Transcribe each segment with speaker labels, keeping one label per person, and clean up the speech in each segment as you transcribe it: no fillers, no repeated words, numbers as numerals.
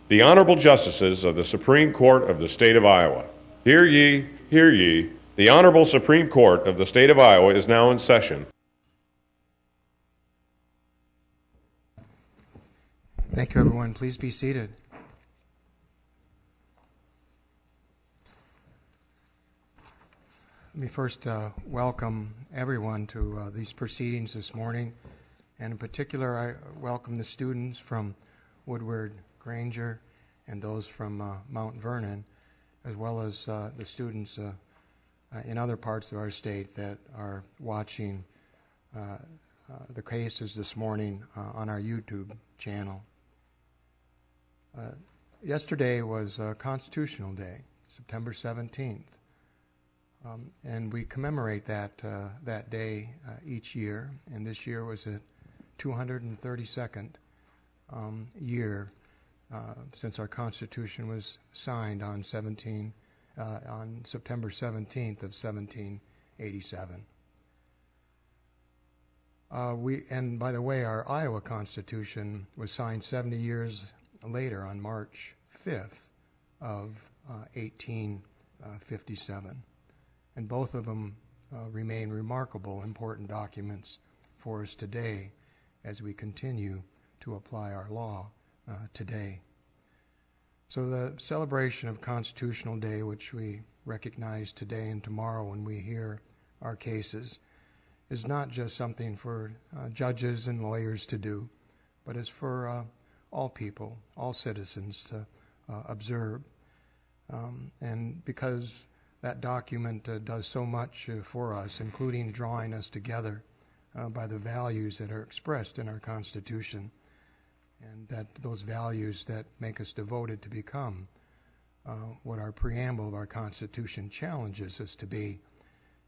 Speaker 1: The Honorable Justices of the Supreme Court of the State of Iowa. Hear ye, hear ye. The Honorable Supreme Court of the State of Iowa is now in session.
Speaker 2: Thank you, everyone. Please be seated. Let me first welcome everyone to these proceedings this morning, and in particular I welcome the students from Woodward Granger and those from Mount Vernon, as well as the students in other parts of our state that are watching the cases this morning on our YouTube channel. Yesterday was Constitutional Day, September 17th, and we commemorate that day each year, and this year was the 232nd year since our Constitution was signed on September 17th of 1787. And by the way, our Iowa Constitution was signed 70 years later on March 5th of 1857. And both of them remain remarkable, important documents for us today as we continue to apply our law today. So the celebration of Constitutional Day, which we recognize today and tomorrow when we hear our cases, is not just something for judges and lawyers to do, but is for all people, all citizens to observe. And because that document does so much for us, including drawing us together by the values that are expressed in our Constitution, and that those values that make us devoted to become what our preamble of our Constitution challenges us to be,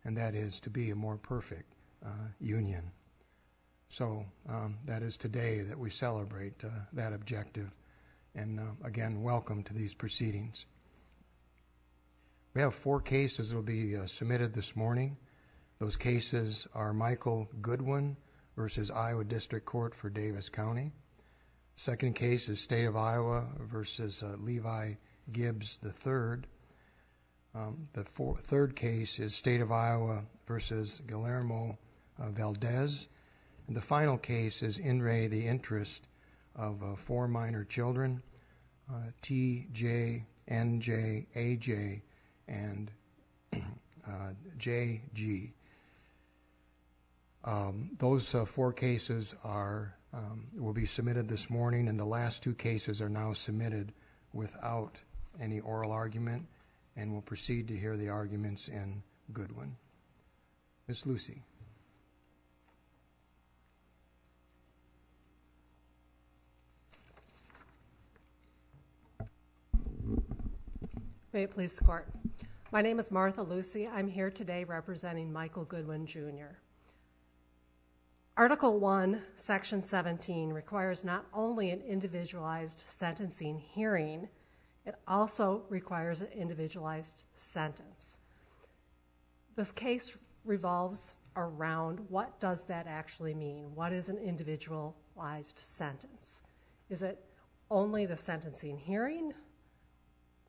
Speaker 2: and that is to be a more perfect union. So that is today that we celebrate that objective, and again, welcome to these proceedings. We have 4 cases that will be submitted this morning. Those cases are Michael Goodwin versus Iowa District Court for Davis County. Second case is State of Iowa versus Levi Gibbs III. The third case is State of Iowa versus Guillermo Valdez. And the final case is In re the Interest of 4 minor children, T.J., N.J., A.J., and J.G. Those 4 cases will be submitted this morning, and the last 2 cases are now submitted without any oral argument, and we'll proceed to hear the arguments in Goodwin. Ms. Lucey.
Speaker 3: May it please the Court. My name is Martha Lucey. I'm here today representing Michael Goodwin, Jr. Article 1, Section 17 requires not only an individualized sentencing hearing, it also requires an individualized sentence. This case revolves around what does that actually mean? What is an individualized sentence? Is it only the sentencing hearing,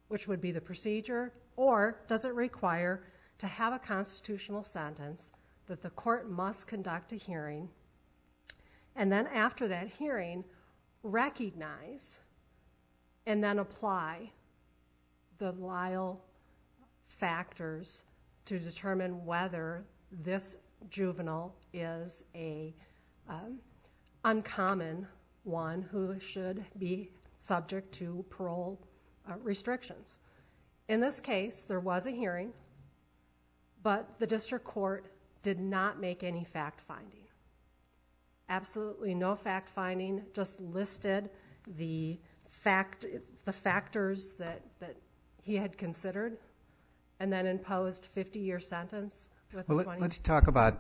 Speaker 3: which would be the procedure, or does it require to have a constitutional sentence that the court must conduct a hearing, and then after that hearing, recognize and then apply the Lyle factors to determine whether this juvenile is a uncommon one who should be subject to parole restrictions. In this case, there was a hearing, but the district court did not make any fact-finding. Absolutely no fact-finding, just listed the factors that he had considered, and then imposed 50-year sentence with 20.
Speaker 4: Let's talk about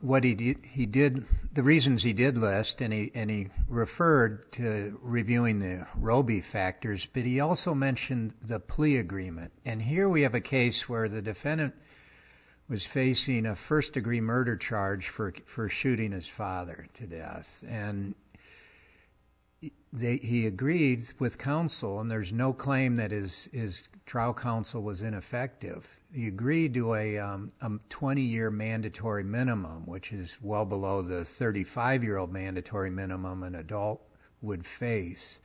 Speaker 4: what he did, the reasons he did list, and he referred to reviewing the Roby factors, but he also mentioned the plea agreement. And here we have a case where the defendant was facing a first-degree murder charge for shooting his father to death. And he agreed with counsel, and there's no claim that his trial counsel was ineffective. He agreed to a 20-year mandatory minimum, which is well below the 35-year-old mandatory minimum an adult would face.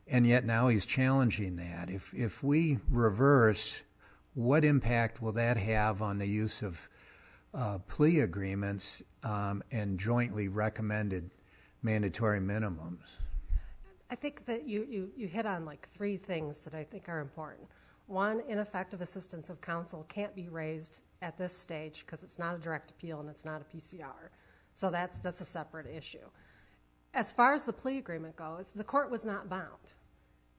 Speaker 4: And yet now he's challenging that. If we reverse, what impact will that have on the use of plea agreements and jointly recommended mandatory minimums?
Speaker 3: I think that you hit on like three things that I think are important. One, ineffective assistance of counsel can't be raised at this stage because it's not a direct appeal and it's not a PCR. So that's a separate issue. As far as the plea agreement goes, the court was not bound.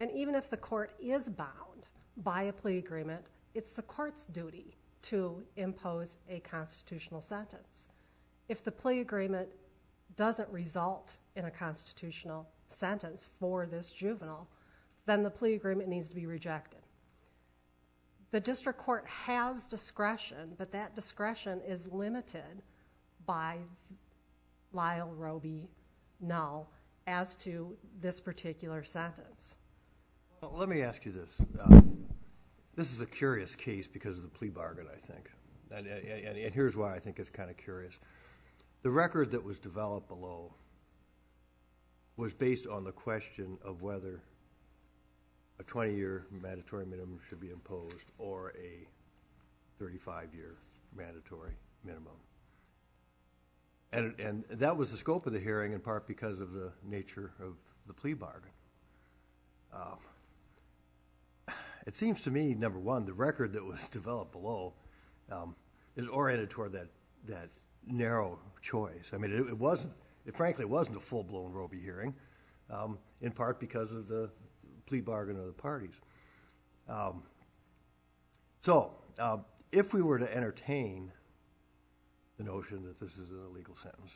Speaker 3: And even if the court is bound by a plea agreement, it's the court's duty to impose a constitutional sentence. If the plea agreement doesn't result in a constitutional sentence for this juvenile, then the plea agreement needs to be rejected. The district court has discretion, but that discretion is limited by Lyle, Roby, Null as to this particular sentence.
Speaker 5: Well, let me ask you this. This is a curious case because of the plea bargain, I think. And here's why I think it's kind of curious. The record that was developed below was based on the question of whether a 20-year mandatory minimum should be imposed or a 35-year mandatory minimum. And that was the scope of the hearing, in part because of the nature of the plea bargain. It seems to me, number one, the record that was developed below is oriented toward that narrow choice. I mean, it frankly wasn't a full-blown Roby hearing, in part because of the plea bargain of the parties. So if we were to entertain the notion that this is an illegal sentence,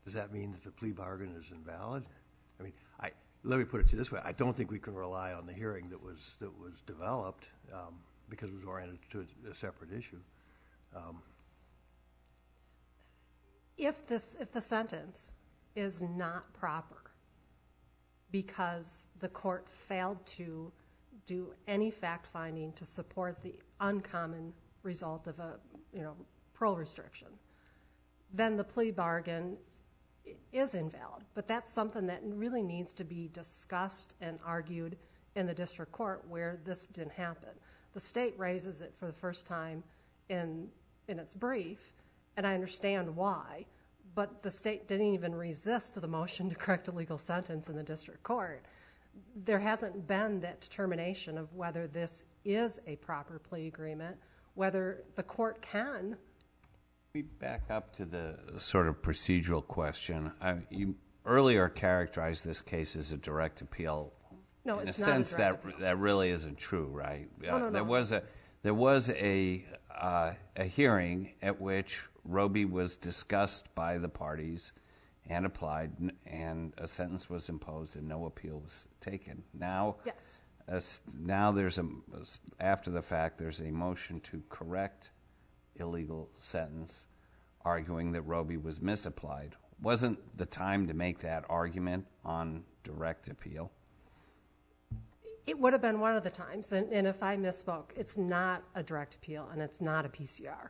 Speaker 5: does that mean that the plea bargain is invalid? I mean, let me put it to you this way. I don't think we can rely on the hearing that was developed because it was oriented to a separate issue.
Speaker 3: If the sentence is not proper because the court failed to do any fact-finding to support the uncommon result of a parole restriction, then the plea bargain is invalid. But that's something that really needs to be discussed and argued in the district court where this didn't happen. The state raises it for the first time in its brief, and I understand why, but the state didn't even resist the motion to correct a legal sentence in the district court. There hasn't been that determination of whether this is a proper plea agreement, whether the court can.
Speaker 6: We back up to the sort of procedural question. You earlier characterized this case as a direct appeal.
Speaker 3: No,
Speaker 6: in
Speaker 3: it's
Speaker 6: a
Speaker 3: not
Speaker 6: sense
Speaker 3: a direct appeal.
Speaker 6: that really isn't true, right?
Speaker 3: No.
Speaker 6: There was a hearing at which Roby was discussed by the parties and applied, and a sentence was imposed, and no appeal was taken. Now,
Speaker 3: yes.
Speaker 6: Now after the fact, there's a motion to correct illegal sentence, arguing that Roby was misapplied. Wasn't the time to make that argument on direct appeal?
Speaker 3: It would have been one of the times, and if I misspoke, it's not a direct appeal and it's not a PCR.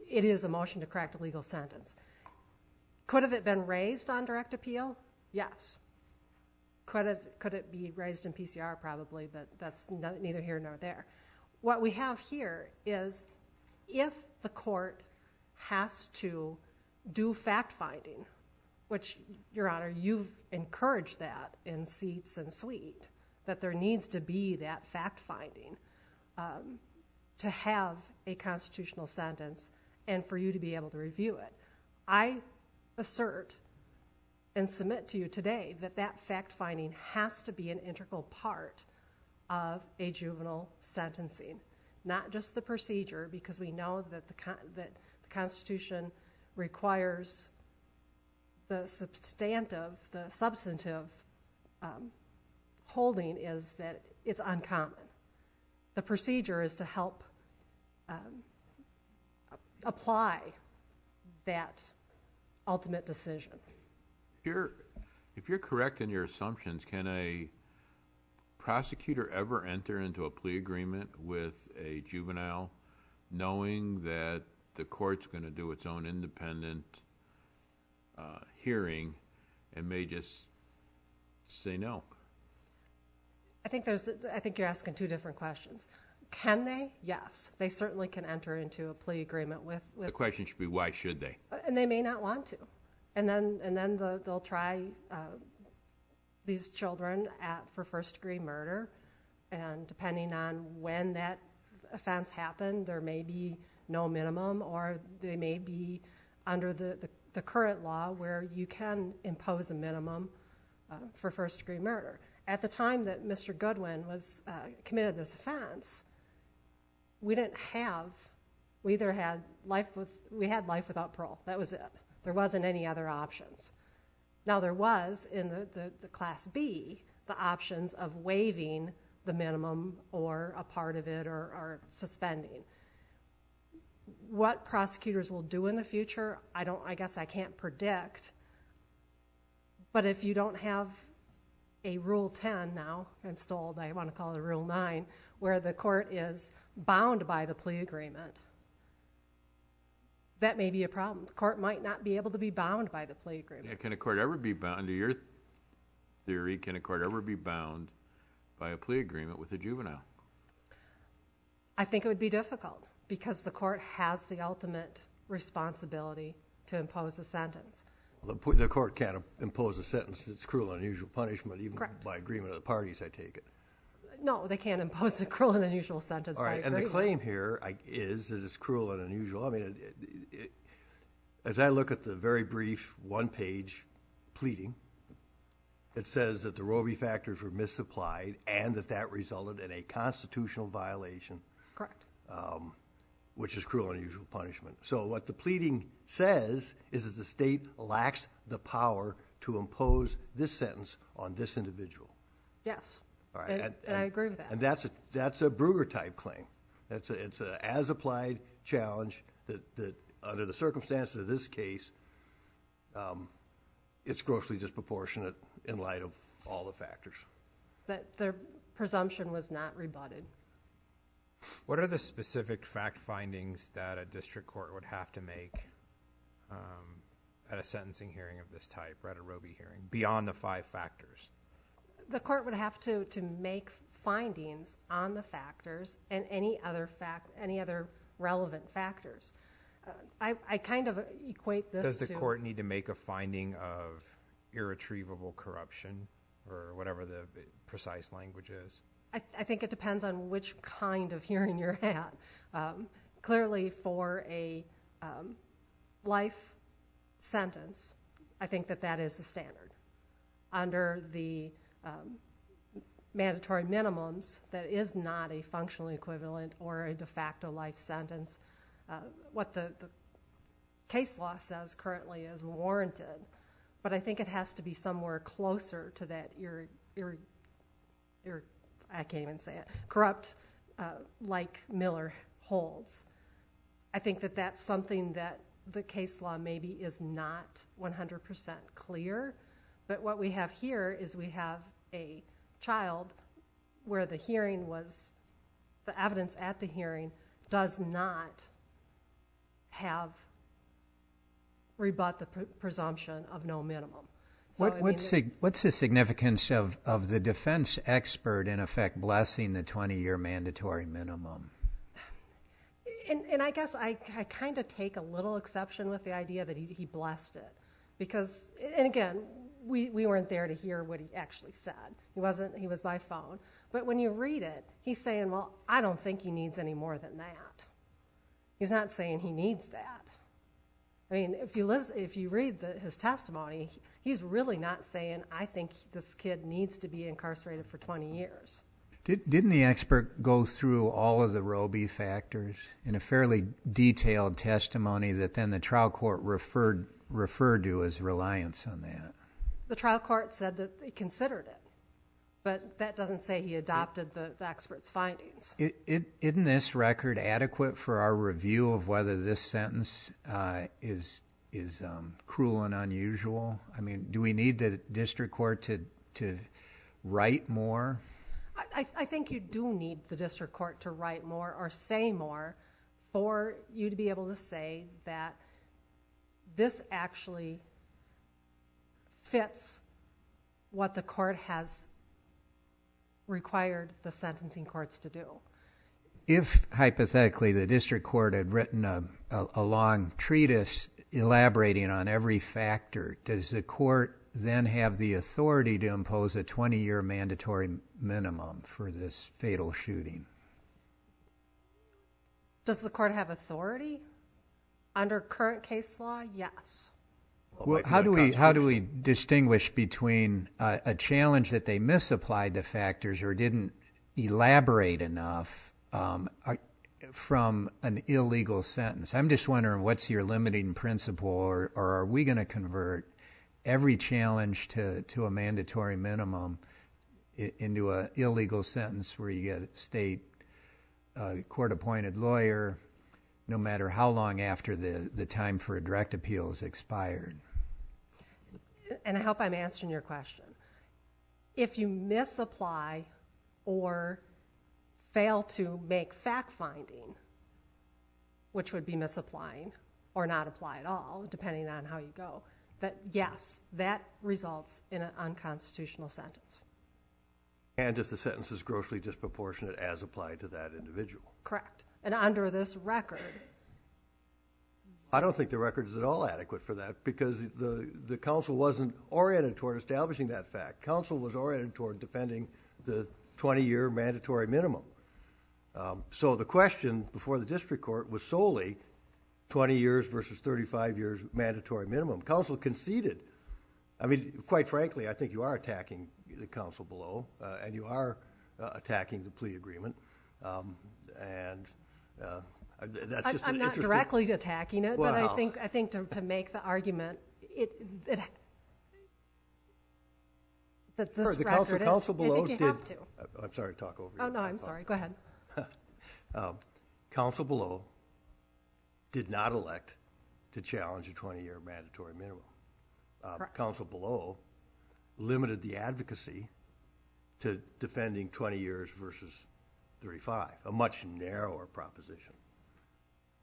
Speaker 3: It is a motion to correct a legal sentence. Could have it been raised on direct appeal? Yes. Could it be raised in PCR? Probably, but that's neither here nor there. What we have here is if the court has to do fact-finding, which, Your Honor, you've encouraged that in Seats and Sweet, that there needs to be that fact-finding to have a constitutional sentence and for you to be able to review it. I assert and submit to you today that that fact-finding has to be an integral part of a juvenile sentencing, not just the procedure, because we know that the Constitution requires the substantive holding is that it's uncommon. The procedure is to help apply that ultimate decision.
Speaker 7: If you're correct in your assumptions, can a prosecutor ever enter into a plea agreement with a juvenile knowing that the court's going to do its own independent hearing and may just say no?
Speaker 3: I think you're asking two different questions. Can they? Yes, they certainly can enter into a plea agreement with.
Speaker 7: The question should be, why should they?
Speaker 3: And they may not want to, and then they'll try these children for first-degree murder, and depending on when that offense happened, there may be no minimum, or they may be under the current law where you can impose a minimum for first-degree murder. At the time that Mr. Goodwin was committed this offense, we had life without parole. That was it. There wasn't any other options. Now there was in the Class B the options of waiving the minimum or a part of it or suspending. What prosecutors will do in the future, I guess I can't predict. But if you don't have a Rule 10 now, I'm still old, I want to call it a Rule 9, where the court is bound by the plea agreement, that may be a problem. The court might not be able to be bound by the plea agreement.
Speaker 7: Yeah, can a court ever be bound, under your theory, can a court ever be bound by a plea agreement with a juvenile?
Speaker 3: I think it would be difficult because the court has the ultimate responsibility to impose a sentence.
Speaker 5: The court can't impose a sentence that's cruel and unusual punishment, even
Speaker 3: Correct.
Speaker 5: by agreement of the parties, I take it.
Speaker 3: No, they can't impose a cruel and unusual sentence
Speaker 5: All
Speaker 3: by
Speaker 5: right, and
Speaker 3: agreement.
Speaker 5: the claim here is that it's cruel and unusual. I mean, as I look at the very brief one-page pleading, it says that the Roby factors were misapplied and that resulted in a constitutional violation.
Speaker 3: Correct.
Speaker 5: Which is cruel and unusual punishment. So what the pleading says is that the state lacks the power to impose this sentence on this individual.
Speaker 3: Yes.
Speaker 5: All right,
Speaker 3: and I agree with that.
Speaker 5: And that's a Brugger-type claim. It's a as-applied challenge that under the circumstances of this case, it's grossly disproportionate in light of all the factors.
Speaker 8: That their presumption was not rebutted.
Speaker 9: What are the specific fact findings that a district court would have to make at a sentencing hearing of this type, or at a Roby hearing, beyond the 5 factors?
Speaker 3: The court would have to make findings on the factors and any other relevant factors. I kind of equate this
Speaker 9: Does the
Speaker 3: to...
Speaker 9: court need to make a finding of irretrievable corruption, or whatever the precise language is?
Speaker 3: I think it depends on which kind of hearing you're at. Clearly, for a life sentence, I think that is the standard. Under the mandatory minimums, that is not a functional equivalent or a de facto life sentence. What the case law says currently is warranted, but I think it has to be somewhere closer to that I can't even say it, corrupt, like Miller holds. I think that's something that the case law maybe is not 100% clear, but what we have here is we have a child where the evidence at the hearing does not rebut the presumption of no minimum. So,
Speaker 4: what's the significance of the defense expert, in effect, blessing the 20-year mandatory minimum?
Speaker 3: And I guess I kind of take a little exception with the idea that he blessed it. Because, and again, we weren't there to hear what he actually said. He was by phone. But when you read it, he's saying, well, I don't think he needs any more than that. He's not saying he needs that. I mean, if you read his testimony, he's really not saying, I think this kid needs to be incarcerated for 20 years.
Speaker 4: Didn't the expert go through all of the Roby factors in a fairly detailed testimony that then the trial court referred to as reliance on that?
Speaker 3: The trial court said that he considered it, but that doesn't say he adopted the expert's findings. Isn't
Speaker 4: this record adequate for our review of whether this sentence is cruel and unusual? I mean, do we need the district court to write more?
Speaker 3: I think you do need the district court to write more or say more for you to be able to say that this actually fits what the court has required the sentencing courts to do.
Speaker 4: If, hypothetically, the district court had written a long treatise elaborating on every factor, does the court then have the authority to impose a 20-year mandatory minimum for this fatal shooting?
Speaker 3: Does the court have authority? Under current case law, yes.
Speaker 4: Well, how do we distinguish between a challenge that they misapplied the factors or didn't elaborate enough from an illegal sentence? I'm just wondering, what's your limiting principle, or are we going to convert every challenge to a mandatory minimum into an illegal sentence where you get a state court-appointed lawyer no matter how long after the time for a direct appeal is expired?
Speaker 3: And I hope I'm answering your question. If you misapply or fail to make fact-finding, which would be misapplying or not apply at all, depending on how you go, that yes, that results in an unconstitutional sentence.
Speaker 5: And if the sentence is grossly disproportionate as applied to that individual.
Speaker 3: Correct. And under this record,
Speaker 5: I don't think the record is at all adequate for that, because the counsel wasn't oriented toward establishing that fact. Counsel was oriented toward defending the 20-year mandatory minimum. So the question before the district court was solely 20 years versus 35 years mandatory minimum. Counsel conceded. I mean, quite frankly, I think you are attacking the counsel below, and you are attacking the plea agreement. That's just
Speaker 3: I'm not directly attacking it, but
Speaker 5: Well,
Speaker 3: I think to make the argument that this
Speaker 5: the
Speaker 3: record,
Speaker 5: counsel below
Speaker 3: I think
Speaker 5: did.
Speaker 3: you have to.
Speaker 5: I'm sorry to talk over you.
Speaker 3: Oh no, I'm sorry. Go ahead.
Speaker 5: Counsel below did not elect to challenge a 20-year mandatory minimum. Counsel below limited the advocacy to defending 20 years versus 35, a much narrower proposition.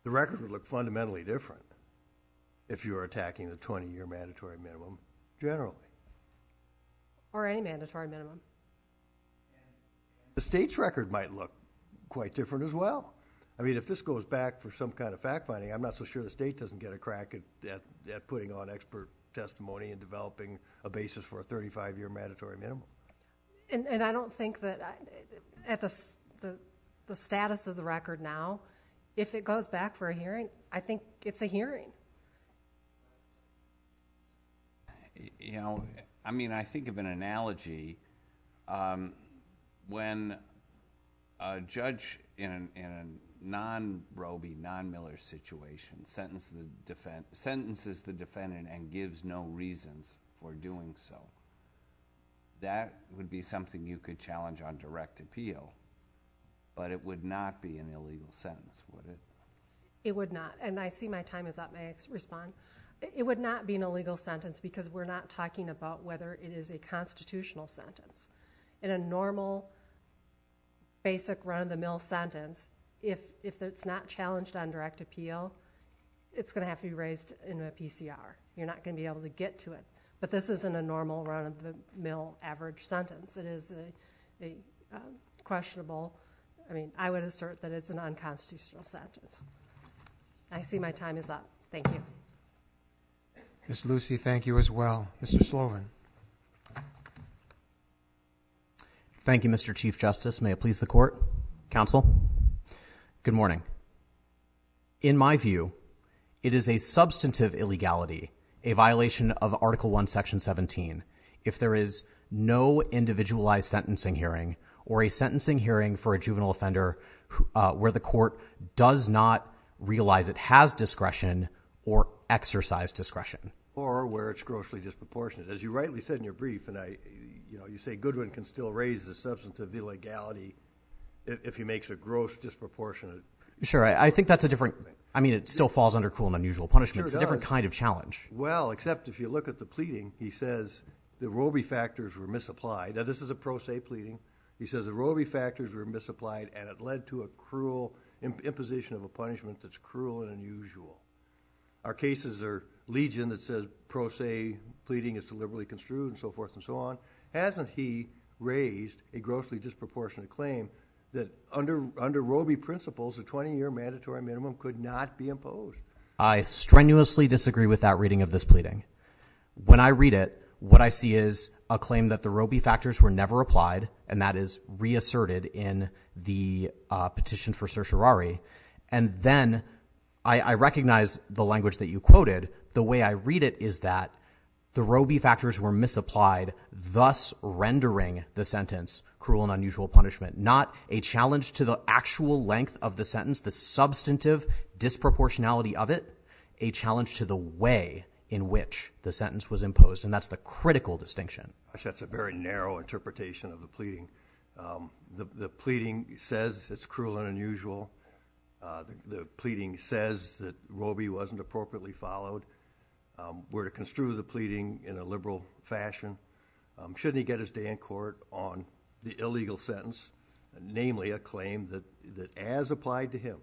Speaker 5: The record would look fundamentally different if you were attacking the 20-year mandatory minimum generally.
Speaker 3: Or any mandatory minimum.
Speaker 5: The state's record might look quite different as well. I mean, if this goes back for some kind of fact-finding, I'm not so sure the state doesn't get a crack at putting on expert testimony and developing a basis for a 35-year mandatory minimum.
Speaker 3: And I don't think that at the status of the record now, if it goes back for a hearing, I think it's a hearing.
Speaker 6: You know, I mean, I think of an analogy. When a judge in a non-Roby, non-Miller situation sentences the defendant and gives no reasons for doing so, that would be something you could challenge on direct appeal, but it would not be an illegal sentence, would it?
Speaker 3: It would not. And I see my time is up. May I respond? It would not be an illegal sentence because we're not talking about whether it is a constitutional sentence. In a normal, basic run-of-the-mill sentence, if it's not challenged on direct appeal, it's going to have to be raised in a PCR. You're not going to be able to get to it. But this isn't a normal run-of-the-mill average sentence. It is a questionable. I mean, I would assert that it's an unconstitutional sentence. I see my time is up. Thank you.
Speaker 2: Ms. Lucey, thank you as well. Mr. Sloven.
Speaker 10: Thank you, Mr. Chief Justice. May it please the court. Counsel, good morning. In my view, it is a substantive illegality, a violation of Article 1, Section 17, if there is no individualized sentencing hearing or a sentencing hearing for a juvenile offender where the court does not realize it has discretion or exercise discretion.
Speaker 5: Or where it's grossly disproportionate. As you rightly said in your brief, and you say Goodwin can still raise the substantive illegality if he makes a gross disproportionate
Speaker 10: Sure, I think that's a different, I mean, it still falls under cruel and unusual punishment.
Speaker 5: Sure
Speaker 10: It's a different
Speaker 5: does.
Speaker 10: kind of challenge.
Speaker 5: Well, except if you look at the pleading, he says the Roby factors were misapplied. Now, this is a pro se pleading. He says the Roby factors were misapplied, and it led to a cruel imposition of a punishment that's cruel and unusual. Our cases are legion that says pro se pleading is deliberately construed and so forth and so on. Hasn't he raised a grossly disproportionate claim that under Roby principles, a 20-year mandatory minimum could not be imposed?
Speaker 10: I strenuously disagree with that reading of this pleading. When I read it, what I see is a claim that the Roby factors were never applied, and that is reasserted in the petition for certiorari. And then I recognize the language that you quoted. The way I read it is that the Roby factors were misapplied, thus rendering the sentence cruel and unusual punishment, not a challenge to the actual length of the sentence, the substantive disproportionality of it, a challenge to the way in which the sentence was imposed, and that's the critical distinction.
Speaker 5: Gosh, that's a very narrow interpretation of the pleading. The pleading says it's cruel and unusual. The pleading says that Roby wasn't appropriately followed. We're to construe the pleading in a liberal fashion. Shouldn't he get his day in court on the illegal sentence, namely a claim that as applied to him,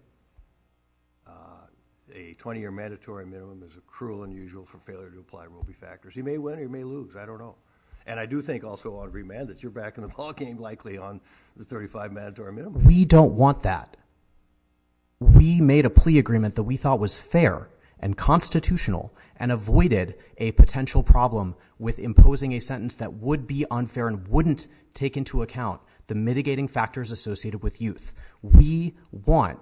Speaker 5: a 20-year mandatory minimum is a cruel and unusual for failure to apply Roby factors? He may win or he may lose. I don't know. And I do think also on remand that you're back in the ballgame likely on the 35 mandatory minimum.
Speaker 10: We don't want that. We made a plea agreement that we thought was fair and constitutional and avoided a potential problem with imposing a sentence that would be unfair and wouldn't take into account the mitigating factors associated with youth. We want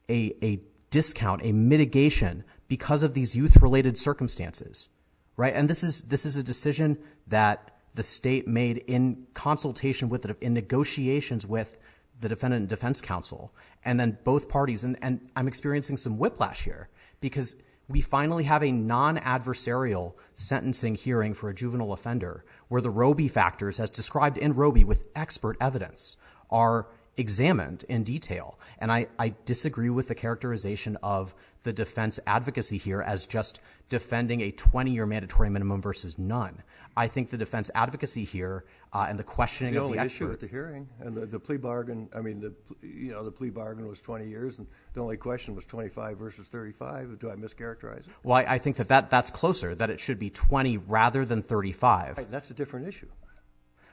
Speaker 10: a discount, a mitigation because of these youth-related circumstances, right? And this is a decision that the state made in consultation with, in negotiations with the defendant and defense counsel, and then both parties. And I'm experiencing some whiplash here because we finally have a non-adversarial sentencing hearing for a juvenile offender where the Roby factors, as described in Roby with expert evidence, are examined in detail. And I disagree with the characterization of the defense advocacy here as just defending a 20-year mandatory minimum versus none. I think the defense advocacy here and the questioning of the expert.
Speaker 5: The only issue at the hearing and the plea bargain. I mean, the plea bargain was 20 years, and the only question was 25 versus 35. Do I mischaracterize it?
Speaker 10: Well, I think that's closer. That it should be 20 rather than 35.
Speaker 5: Right, that's a different issue.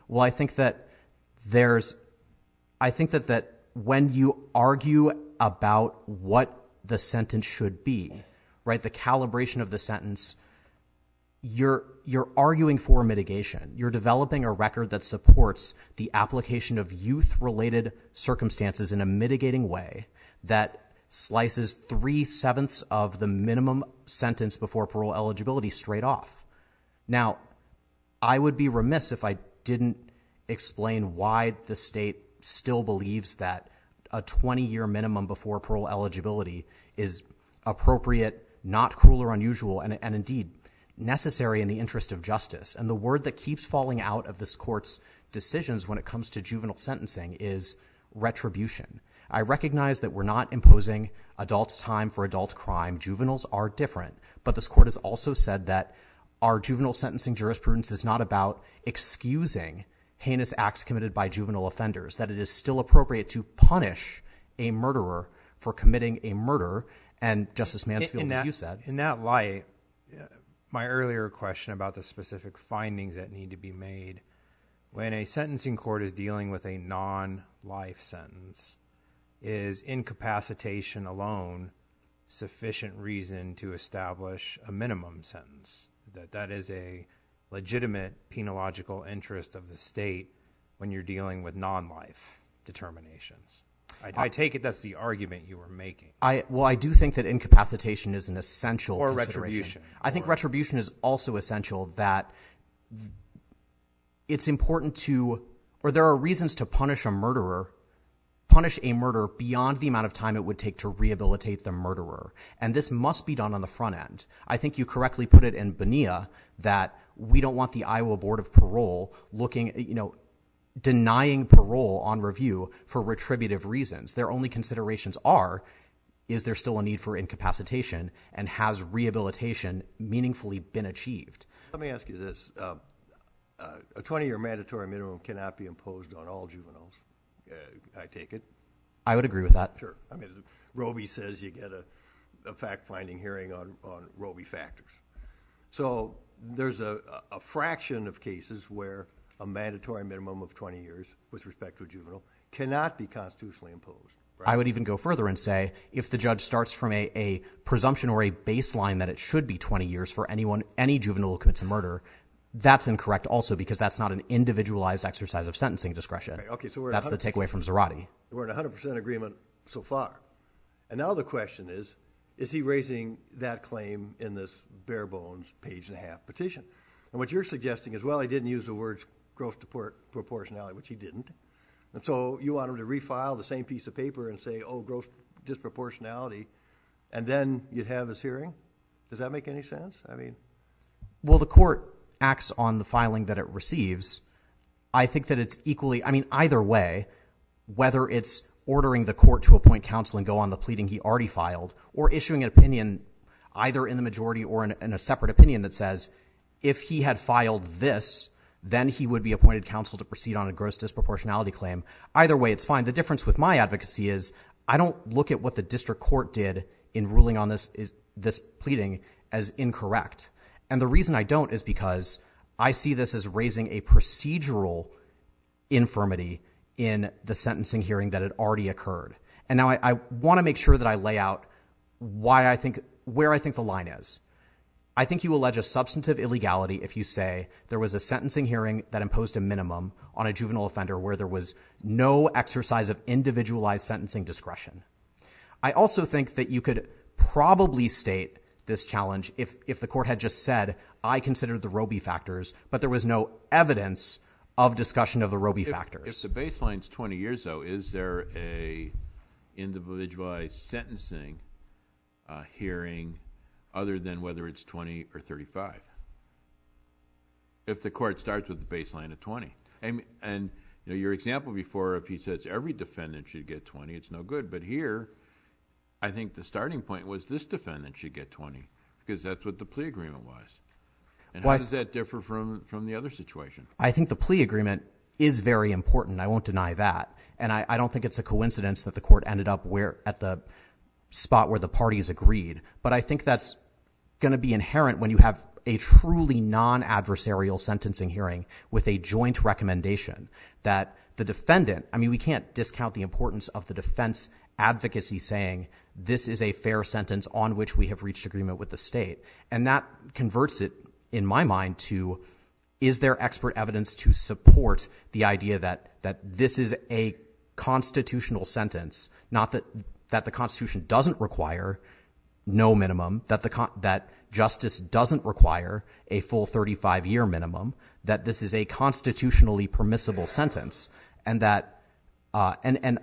Speaker 10: Well, I think that that when you argue about what the sentence should be, right, the calibration of the sentence, you're arguing for mitigation. You're developing a record that supports the application of youth-related circumstances in a mitigating way that slices 3/7 of the minimum sentence before parole eligibility straight off. Now, I would be remiss if I didn't explain why the state still believes that a 20-year minimum before parole eligibility is appropriate, not cruel or unusual, and indeed necessary in the interest of justice. And the word that keeps falling out of this court's decisions when it comes to juvenile sentencing is retribution. I recognize that we're not imposing adult time for adult crime. Juveniles are different. But this court has also said that our juvenile sentencing jurisprudence is not about excusing heinous acts committed by juvenile offenders, that it is still appropriate to punish a murderer for committing a murder. And Justice Mansfield, as you said.
Speaker 9: In that light, my earlier question about the specific findings that need to be made, when a sentencing court is dealing with a non-life sentence, is incapacitation alone sufficient reason to establish a minimum sentence? That is a legitimate penological interest of the state when you're dealing with non-life determinations. I take it that's the argument you were making.
Speaker 10: I do think that incapacitation is an essential consideration.
Speaker 9: Retribution.
Speaker 10: I think retribution is also essential, that it's important to, or there are reasons to punish a murder beyond the amount of time it would take to rehabilitate the murderer. And this must be done on the front end. I think you correctly put it in Bonilla that we don't want the Iowa Board of Parole denying parole on review for retributive reasons. Their only considerations are is there still a need for incapacitation, and has rehabilitation meaningfully been achieved?
Speaker 5: Let me ask you this. A 20-year mandatory minimum cannot be imposed on all juveniles, I take it?
Speaker 10: I would agree with that.
Speaker 5: Sure. I mean, Roby says you get a fact-finding hearing on Roby factors. So there's a fraction of cases where a mandatory minimum of 20 years with respect to a juvenile cannot be constitutionally imposed. Right?
Speaker 10: I would even go further and say if the judge starts from a presumption or a baseline that it should be 20 years for any juvenile who commits a murder, that's incorrect also, because that's not an individualized exercise of sentencing discretion.
Speaker 5: Okay, so
Speaker 10: that's the takeaway from Zarate.
Speaker 5: We're in 100% agreement so far. And now the question is he raising that claim in this bare bones page-and-a-half petition? And what you're suggesting is, well, he didn't use the words gross proportionality, which he didn't. And so you want him to refile the same piece of paper and say, oh, gross disproportionality, and then you'd have his hearing? Does that make any sense? I mean,
Speaker 10: well, the court acts on the filing that it receives. I think that it's equally, I mean, either way, whether it's ordering the court to appoint counsel and go on the pleading he already filed, or issuing an opinion either in the majority or in a separate opinion that says if he had filed this, then he would be appointed counsel to proceed on a gross disproportionality claim. Either way, it's fine. The difference with my advocacy is I don't look at what the district court did in ruling on this pleading as incorrect. And the reason I don't is because I see this as raising a procedural infirmity in the sentencing hearing that had already occurred. And now I want to make sure that I lay out where I think the line is. I think you allege a substantive illegality if you say there was a sentencing hearing that imposed a minimum on a juvenile offender where there was no exercise of individualized sentencing discretion. I also think that you could probably state this challenge if the court had just said, I considered the Roby factors, but there was no evidence of discussion of the Roby factors.
Speaker 7: If the baseline's 20 years, though, is there a individualized sentencing hearing other than whether it's 20 or 35? If the court starts with the baseline of 20. And you know, your example before, if he says every defendant should get 20, it's no good. But here, I think the starting point was this defendant should get 20 because that's what the plea agreement was. And how does that differ from the other situation?
Speaker 10: I think the plea agreement is very important. I won't deny that. And I don't think it's a coincidence that the court ended up at the spot where the parties agreed. But I think that's going to be inherent when you have a truly non-adversarial sentencing hearing with a joint recommendation that the defendant, I mean, we can't discount the importance of the defense advocacy saying this is a fair sentence on which we have reached agreement with the state. And that converts it, in my mind, to is there expert evidence to support the idea that this is a constitutional sentence, not that the Constitution doesn't require no minimum, that justice doesn't require a full 35-year minimum, that this is a constitutionally permissible sentence, and that and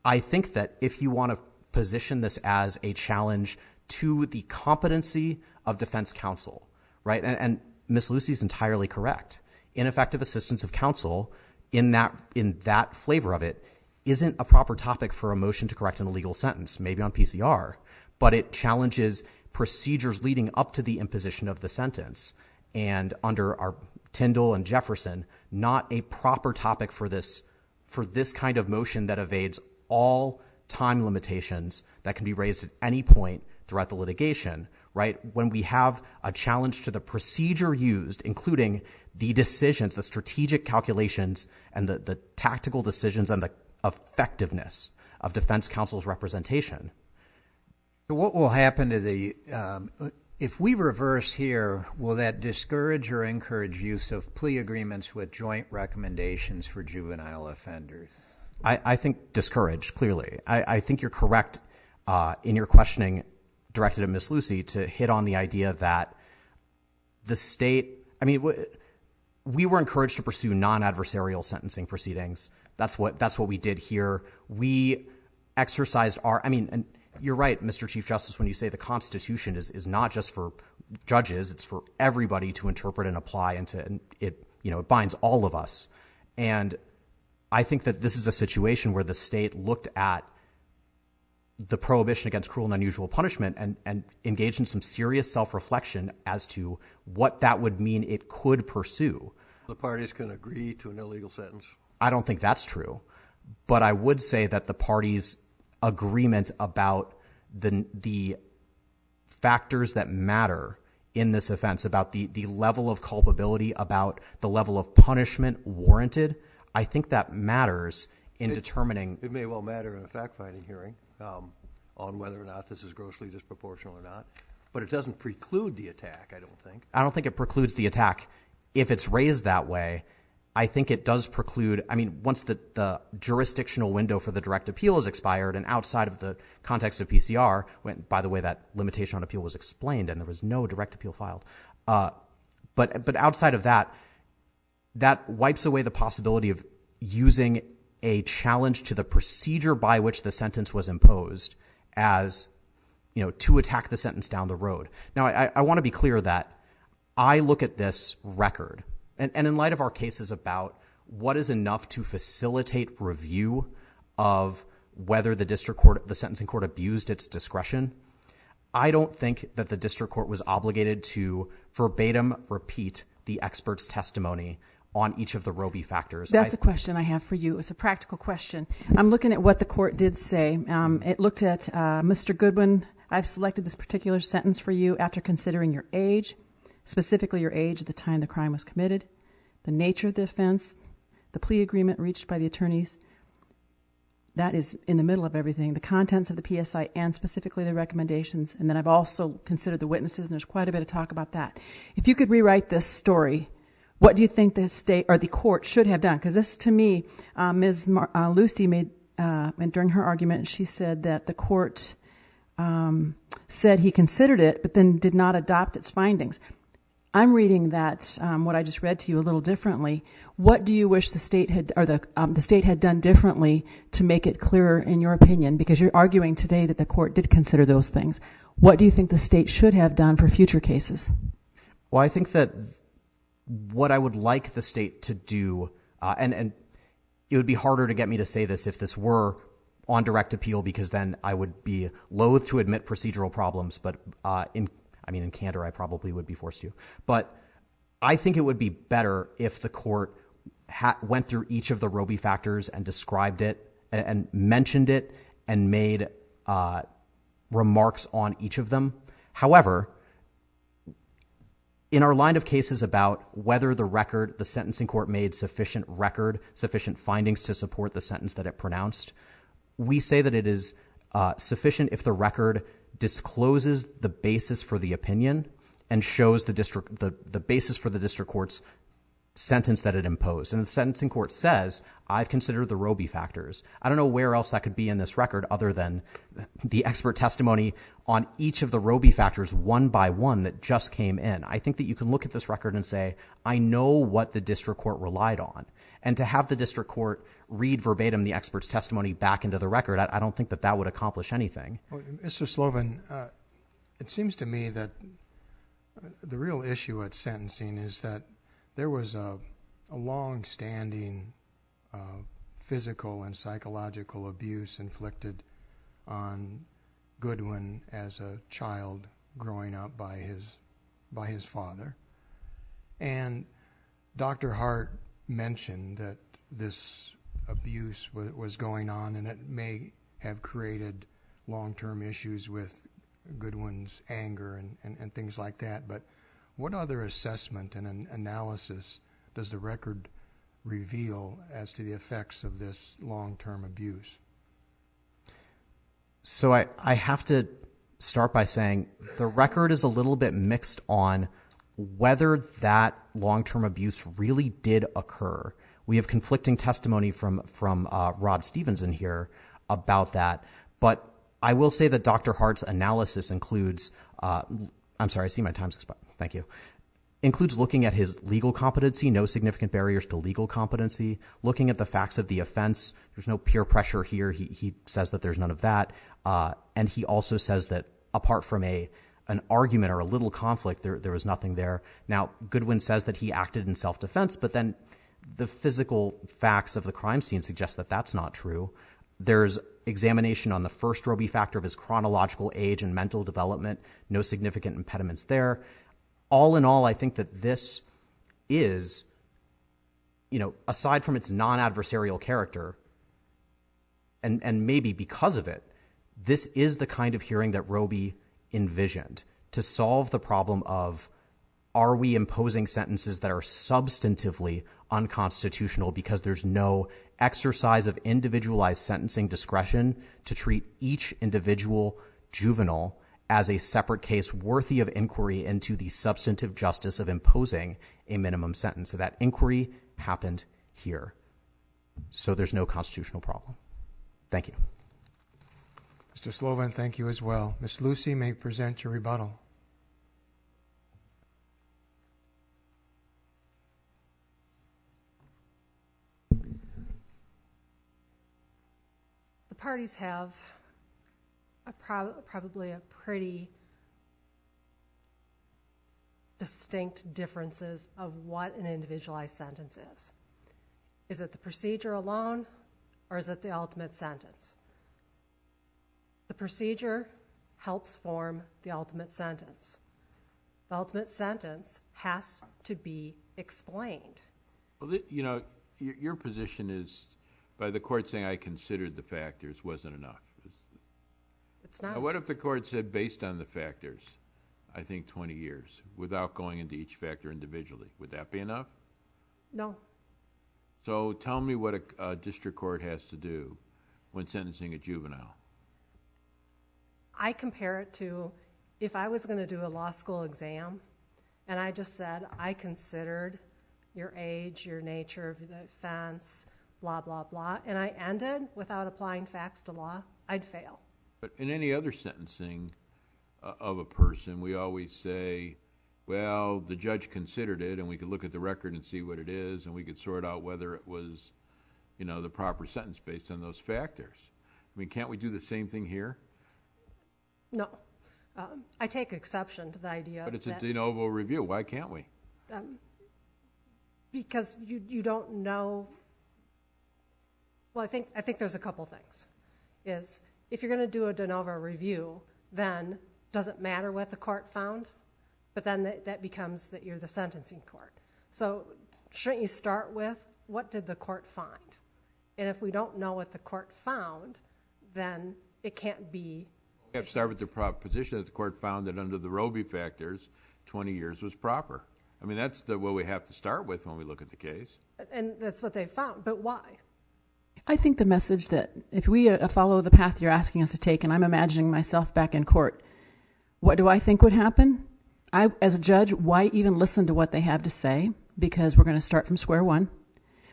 Speaker 10: I think that if you want to position this as a challenge to the competency of defense counsel, right? And Ms. Lucey's entirely correct. Ineffective assistance of counsel in that flavor of it isn't a proper topic for a motion to correct an illegal sentence, maybe on PCR, but it challenges procedures leading up to the imposition of the sentence. And under our Tyndall and Jefferson, not a proper topic for this kind of motion that evades all time limitations that can be raised at any point throughout the litigation, right? When we have a challenge to the procedure used, including the decisions, the strategic calculations, and the tactical decisions and the effectiveness of defense counsel's representation.
Speaker 4: So what will happen to if we reverse here, will that discourage or encourage use of plea agreements with joint recommendations for juvenile offenders?
Speaker 10: I think discourage, clearly. I think you're correct in your questioning directed at Ms. Lucey to hit on the idea that the state, I mean, we were encouraged to pursue non-adversarial sentencing proceedings. That's what we did here. We exercised and you're right, Mr. Chief Justice, when you say the Constitution is not just for judges, it's for everybody to interpret and apply, and it binds all of us. And I think that this is a situation where the state looked at the prohibition against cruel and unusual punishment and engaged in some serious self-reflection as to what that would mean it could pursue.
Speaker 5: The parties can agree to an illegal sentence?
Speaker 10: I don't think that's true. But I would say that the parties' agreement about the factors that matter in this offense, about the level of culpability, about the level of punishment warranted, I think that matters in determining.
Speaker 5: It may well matter in a fact-finding hearing on whether or not this is grossly disproportional or not. But it doesn't preclude the attack, I don't think.
Speaker 10: I don't think it precludes the attack. If it's raised that way, I think it does preclude. I mean, once the jurisdictional window for the direct appeal is expired and outside of the context of PCR, when, by the way, that limitation on appeal was explained and there was no direct appeal filed. But outside of that, that wipes away the possibility of using a challenge to the procedure by which the sentence was imposed as, to attack the sentence down the road. Now, I want to be clear that I look at this record, and in light of our cases about what is enough to facilitate review of whether the sentencing court abused its discretion, I don't think that the district court was obligated to verbatim repeat the expert's testimony on each of the Roby factors.
Speaker 11: That's a question I have for you. It's a practical question. I'm looking at what the court did say. It looked at Mr. Goodwin. I've selected this particular sentence for you after considering your age, specifically your age at the time the crime was committed, the nature of the offense, the plea agreement reached by the attorneys. That is in the middle of everything, the contents of the PSI and specifically the recommendations. And then I've also considered the witnesses, and there's quite a bit of talk about that. If you could rewrite this story, what do you think the state or the court should have done? Because this, to me, Ms. Lucey made, and during her argument, she said that the court said he considered it, but then did not adopt its findings. I'm reading that what I just read to you a little differently. What do you wish the state had, or the state had done differently to make it clearer, in your opinion? Because you're arguing today that the court did consider those things. What do you think the state should have done for future cases?
Speaker 10: Well, I think that what I would like the state to do, and it would be harder to get me to say this if this were on direct appeal, because then I would be loath to admit procedural problems, but in candor, I probably would be forced to. But I think it would be better if the court went through each of the Roby factors and described it and mentioned it and made remarks on each of them. However, in our line of cases about whether the sentencing court made sufficient findings to support the sentence that it pronounced, we say that it is sufficient if the record discloses the basis for the opinion and shows the basis for the district court's sentence that it imposed. And the sentencing court says, I've considered the Roby factors. I don't know where else that could be in this record other than the expert testimony on each of the Roby factors one by one that just came in. I think that you can look at this record and say, I know what the district court relied on. And to have the district court read verbatim the expert's testimony back into the record, I don't think that would accomplish anything.
Speaker 2: Well, Mr. Sloven, it seems to me that the real issue at sentencing is that there was a long-standing physical and psychological abuse inflicted on Goodwin as a child growing up by his father. And Dr. Hart mentioned that this abuse was going on, and it may have created long-term issues with Goodwin's anger and things like that. But what other assessment and analysis does the record reveal as to the effects of this long-term abuse?
Speaker 10: So I have to start by saying the record is a little bit mixed on whether that long-term abuse really did occur. We have conflicting testimony from Rod Stevenson here about that. But I will say that Dr. Hart's analysis includes, I'm sorry, I see my time's expired. Thank you. Includes looking at his legal competency, no significant barriers to legal competency, looking at the facts of the offense. There's no peer pressure here. He says that there's none of that. And he also says that apart from an argument or a little conflict, there was nothing there. Now, Goodwin says that he acted in self-defense, but then the physical facts of the crime scene suggest that that's not true. There's examination on the first Roby factor of his chronological age and mental development, no significant impediments there. All in all, I think that this is, aside from its non-adversarial character, and maybe because of it, this is the kind of hearing that Roby envisioned to solve the problem of, are we imposing sentences that are substantively unconstitutional because there's no exercise of individualized sentencing discretion to treat each individual juvenile as a separate case worthy of inquiry into the substantive justice of imposing a minimum sentence. So that inquiry happened here. So there's no constitutional problem. Thank you.
Speaker 2: Mr. Sloven, thank you as well. Ms. Lucey may present your rebuttal.
Speaker 3: The parties have probably a pretty distinct differences of what an individualized sentence is. Is it the procedure alone, or is it the ultimate sentence? The procedure helps form the ultimate sentence. The ultimate sentence has to be explained.
Speaker 7: Well, your position is, by the court saying I considered the factors, wasn't enough.
Speaker 3: It's not.
Speaker 7: Now, what if the court said, based on the factors, I think 20 years, without going into each factor individually? Would that be enough?
Speaker 3: No.
Speaker 7: So tell me what a district court has to do when sentencing a juvenile.
Speaker 3: I compare it to if I was going to do a law school exam and I just said, I considered your age, your nature of the offense, blah, blah, blah, and I ended without applying facts to law, I'd fail.
Speaker 7: But in any other sentencing of a person, we always say, well, the judge considered it, and we could look at the record and see what it is, and we could sort out whether it was, the proper sentence based on those factors. I mean, can't we do the same thing here?
Speaker 3: No. I take exception to the idea
Speaker 7: But it's a de novo review. Why can't we?
Speaker 3: Because you don't know. Well, I think there's a couple things. Is if you're going to do a de novo review, then doesn't matter what the court found, but then that becomes that you're the sentencing court. So shouldn't you start with what did the court find? And if we don't know what the court found, then it can't be.
Speaker 7: We have to start with the proposition that the court found that under the Roby factors, 20 years was proper. I mean, that's what we have to start with when we look at the case.
Speaker 3: And that's what they found, but why?
Speaker 11: I think the message that if we follow the path you're asking us to take, and I'm imagining myself back in court, what do I think would happen? I, as a judge, why even listen to what they have to say? Because we're going to start from square one,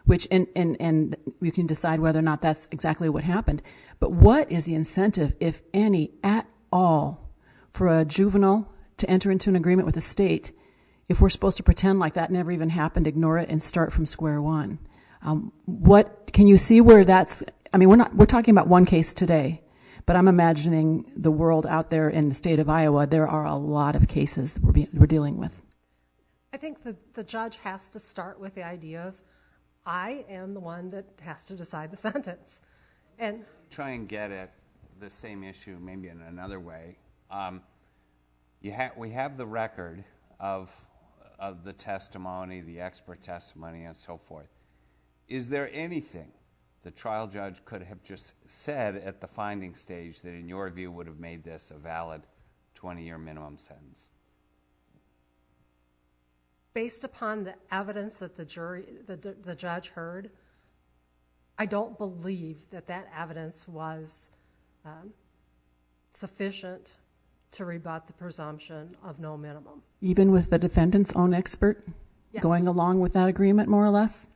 Speaker 11: which and you can decide whether or not that's exactly what happened. But what is the incentive, if any, at all, for a juvenile to enter into an agreement with the state if we're supposed to pretend like that never even happened, ignore it, and start from square one? What can you see where that's? I mean, we're talking about one case today, but I'm imagining the world out there in the state of Iowa. There are a lot of cases that we're dealing with.
Speaker 3: I think the judge has to start with the idea of, I am the one that has to decide the sentence, and
Speaker 6: try and get at the same issue maybe in another way. We have the record of the testimony, the expert testimony, and so forth. Is there anything the trial judge could have just said at the finding stage that, in your view, would have made this a valid 20-year minimum sentence?
Speaker 3: based upon the evidence that the judge heard, I don't believe that evidence was sufficient to rebut the presumption of no minimum.
Speaker 11: Even with the defendant's own expert going along with that agreement, more or less?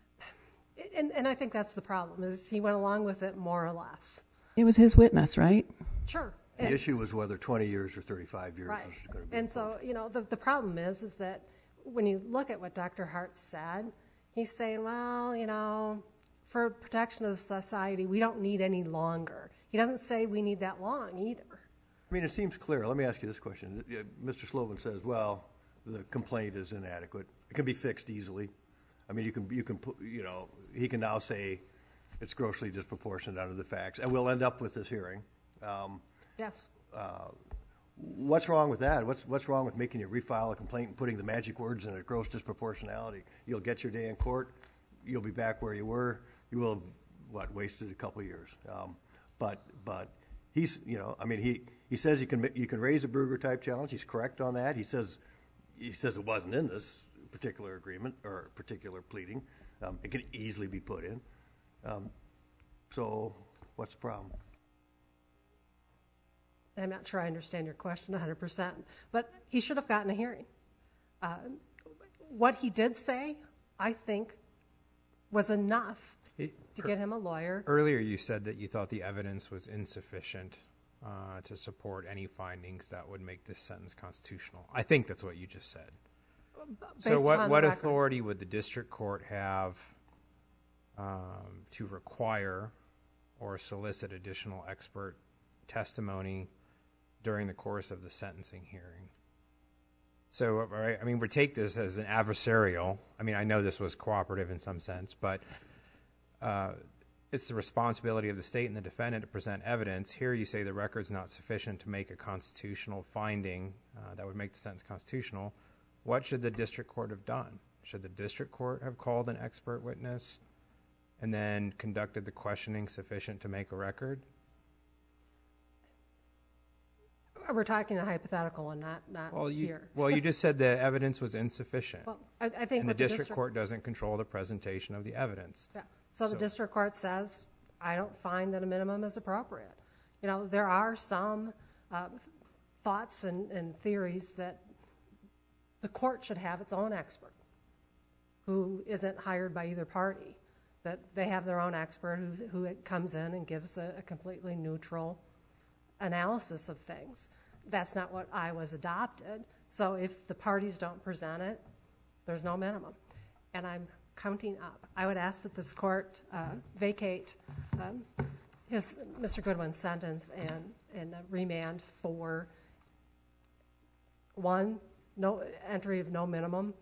Speaker 3: And I think that's the problem, is he went along with it more or less.
Speaker 11: It was his witness, right?
Speaker 3: Sure.
Speaker 5: The issue was whether 20 years or 35 years
Speaker 3: Right.
Speaker 5: was going to be.
Speaker 3: And so, the problem is that when you look at what Dr. Hart said, he's saying, well, for protection of society, we don't need any longer. He doesn't say we need that long either.
Speaker 5: I mean, it seems clear. Let me ask you this question. Mr. Sloven says, well, the complaint is inadequate. It can be fixed easily. I mean, you can put, he can now say, it's grossly disproportionate under the facts, and we'll end up with this hearing.
Speaker 3: Yes.
Speaker 5: What's wrong with that? What's wrong with making you refile a complaint and putting the magic words in it, gross disproportionality? You'll get your day in court. You'll be back where you were. You will have, wasted a couple of years. But he's, he says you can raise a Brugger-type challenge. He's correct on that. He says it wasn't in this particular agreement or particular pleading. It can easily be put in. So what's the problem?
Speaker 3: I'm not sure I understand your question 100%, but he should have gotten a hearing. What he did say, I think, was enough to get him a lawyer.
Speaker 9: Earlier you said that you thought the evidence was insufficient to support any findings that would make this sentence constitutional. I think that's what you just said. So what authority would the district court have to require or solicit additional expert testimony during the course of the sentencing hearing? So, we take this as an adversarial. I know this was cooperative in some sense, but it's the responsibility of the state and the defendant to present evidence. Here you say the record's not sufficient to make a constitutional finding that would make the sentence constitutional. What should the district court have done? Should the district court have called an expert witness and then conducted the questioning sufficient to make a record?
Speaker 3: We're talking a hypothetical and not here.
Speaker 9: Well, you just said the evidence was insufficient.
Speaker 3: Well, I think
Speaker 9: and the district court doesn't control the presentation of the evidence.
Speaker 3: Yeah. So the district court says, I don't find that a minimum is appropriate. There are some thoughts and theories that the court should have its own expert who isn't hired by either party, that they have their own expert who comes in and gives a completely neutral analysis of things. That's not what I was adopted. So if the parties don't present it, there's no minimum. And I'm counting up. I would ask that this court vacate Mr. Goodwin's sentence and remand for, one, no entry of no minimum,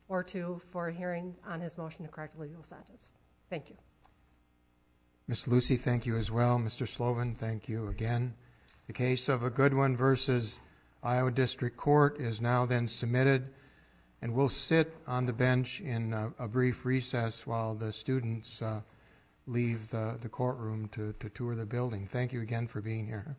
Speaker 3: or two, for a hearing on his motion to correct a legal sentence. Thank you.
Speaker 2: Ms. Lucey, thank you as well. Mr. Sloven, thank you again. The case of a Goodwin versus Iowa District Court is now then submitted, and we'll sit on the bench in a brief recess while the students leave the courtroom to tour the building. Thank you again for being here.